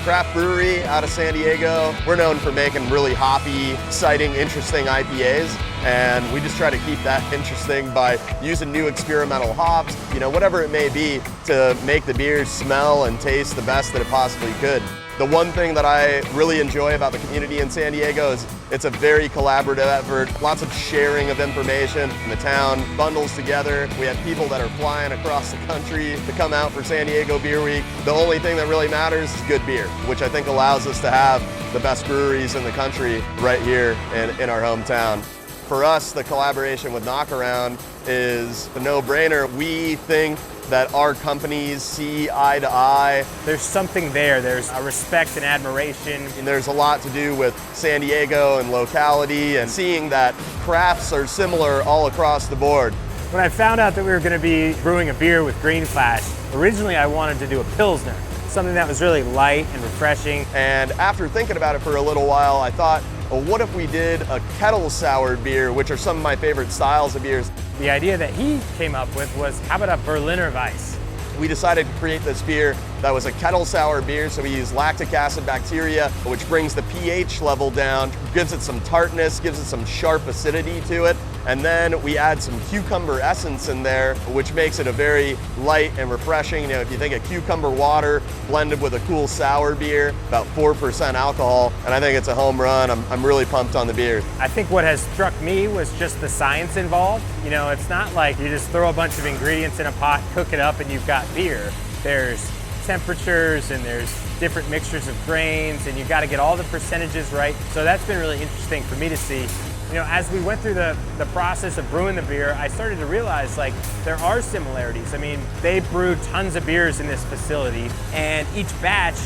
craft brewery out of San Diego. We're known for making really hoppy, exciting, interesting IPAs, and we just try to keep that interesting by using new experimental hops, whatever it may be, to make the beer smell and taste the best that it possibly could. The one thing that I really enjoy about the community in San Diego is it's a very collaborative effort, lots of sharing of information. The town bundles together. We have people that are flying across the country to come out for San Diego Beer Week. The only thing that really matters is good beer, which I think allows us to have the best breweries in the country right here in our hometown. For us, the collaboration with Knockaround is a no-brainer. We think that our companies see eye to eye. There's something there. There's a respect and admiration. And there's a lot to do with San Diego and locality and seeing that crafts are similar all across the board. When I found out that we were going to be brewing a beer with Green Flash, originally I wanted to do a Pilsner, something that was really light and refreshing. And after thinking about it for a little while, I thought, well, what if we did a kettle soured beer, which are some of my favorite styles of beers. The idea that he came up with was, how about a Berliner Weiss? We decided to create this beer that was a kettle sour beer, so we use lactic acid bacteria, which brings the pH level down, gives it some tartness, gives it some sharp acidity to it, and then we add some cucumber essence in there, which makes it a very light and refreshing. If you think of cucumber water blended with a cool sour beer, about 4% alcohol, and I think it's a home run. I'm really pumped on the beer. I think what has struck me was just the science involved. It's not like you just throw a bunch of ingredients in a pot, cook it up, and you've got beer. There's temperatures and there's different mixtures of grains, and you've got to get all the percentages right. So that's been really interesting for me to see. As we went through the process of brewing the beer, I started to realize there are similarities. I mean, they brewed tons of beers in this facility, and each batch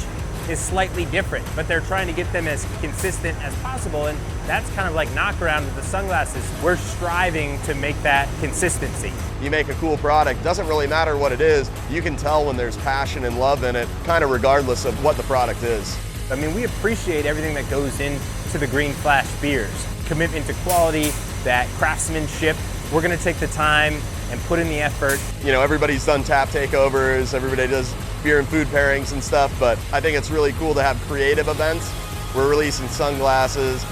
is slightly different, but they're trying to get them as consistent as possible, and that's kind of like Knockaround with the sunglasses. We're striving to make that consistency. You make a cool product, doesn't really matter what it is, you can tell when there's passion and love in it, kind of regardless of what the product is. I mean, we appreciate everything that goes into the Green Flash beers. Commitment to quality, that craftsmanship. We're gonna take the time and put in the effort. Everybody's done tap takeovers, everybody does beer and food pairings and stuff, but I think it's really cool to have creative events. We're releasing sunglasses.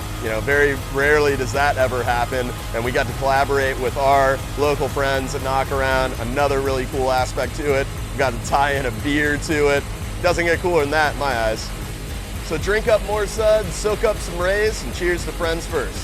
Very rarely does that ever happen, and we got to collaborate with our local friends at Knockaround. Another really cool aspect to it. We got to tie in a beer to it. Doesn't get cooler than that in my eyes. So drink up more suds, soak up some rays, and cheers to friends first.